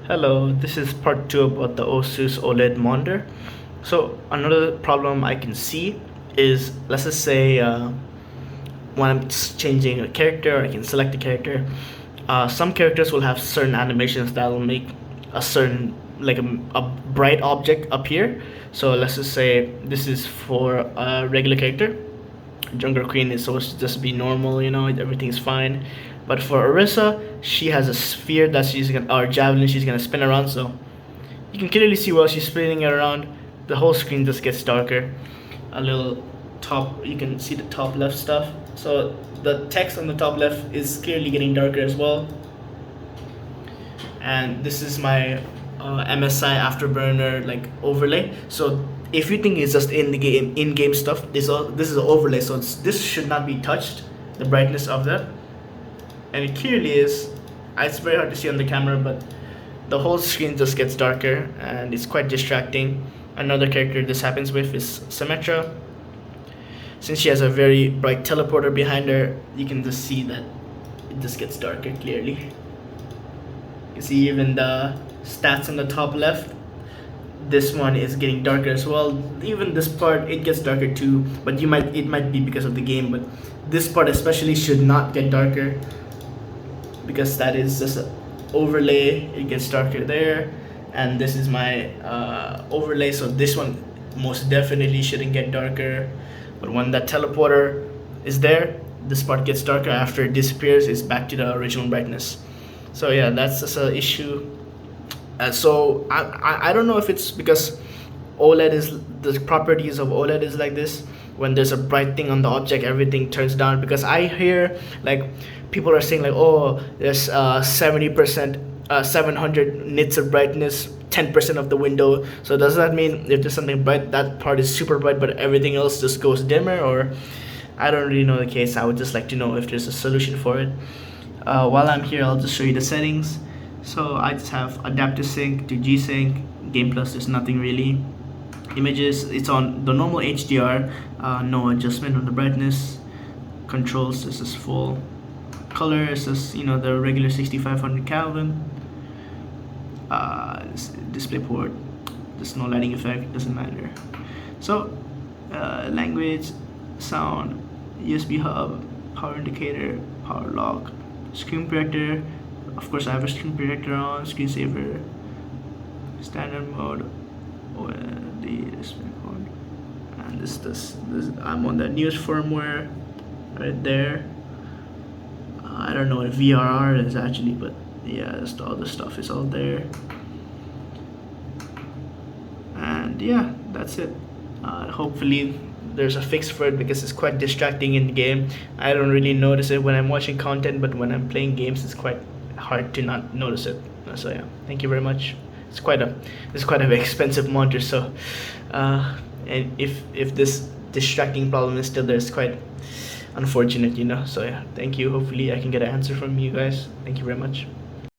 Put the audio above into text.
Hello, this is part 2 about the Asus OLED monitor. So another problem I can see is, let's just say when I'm changing a character, I can select a character. Some characters will have certain animations that will make a certain, like a bright object appear. So let's just say this is for a regular character. Jungle Queen is supposed to just be normal, everything's fine. But for Orisa, she has a sphere that she's gonna, or javelin she's gonna spin around. So you can clearly see while she's spinning it around, the whole screen just gets darker. A little top, you can see the top left stuff. So the text on the top left is clearly getting darker as well. And this is my MSI Afterburner like overlay. So if you think it's just in-game stuff, this is an overlay. So this should not be touched. The brightness of that, and it clearly is. It's very hard to see on the camera, but the whole screen just gets darker and it's quite distracting. Another character this happens with is Symmetra. Since she has a very bright teleporter behind her, you can just see that it just gets darker clearly. You see even the stats on the top left, this one is getting darker as well. Even this part, it gets darker too, but it might be because of the game, but this part especially should not get darker because that is just an overlay. It gets darker there, and this is my overlay, so this one most definitely shouldn't get darker. But when that teleporter is there, this part gets darker. After it disappears, it's back to the original brightness. So yeah, that's just an issue. So I don't know if it's because OLED is, the properties of OLED is like this. When there's a bright thing on the object, everything turns down. Because I hear like people are saying like, oh, there's 70%, 700 nits of brightness, 10% of the window. So does that mean if there's something bright, that part is super bright, but everything else just goes dimmer? Or I don't really know the case. I would just like to know if there's a solution for it. While I'm here, I'll just show you the settings. So I just have adaptive sync to G-Sync. Game Plus, there's nothing really. Images, it's on the normal HDR, no adjustment on the brightness. Controls, this is full. Color is just the regular 6500 Kelvin. Display port, there's no lighting effect, doesn't matter. So language, sound, USB hub, power indicator, power lock, screen protector. Of course, I have a screen protector on, screensaver, standard mode, the display mode, and this I'm on the newest firmware right there. I don't know what VRR is actually, but yeah, just all the stuff is all there. And yeah, that's it. Hopefully there's a fix for it because it's quite distracting in the game. I don't really notice it when I'm watching content, but when I'm playing games, it's quite hard to not notice it. So yeah, thank you very much. It's quite an expensive monitor, so and if this distracting problem is still there, it's quite unfortunate, so yeah, thank you. Hopefully I can get an answer from you guys. Thank you very much.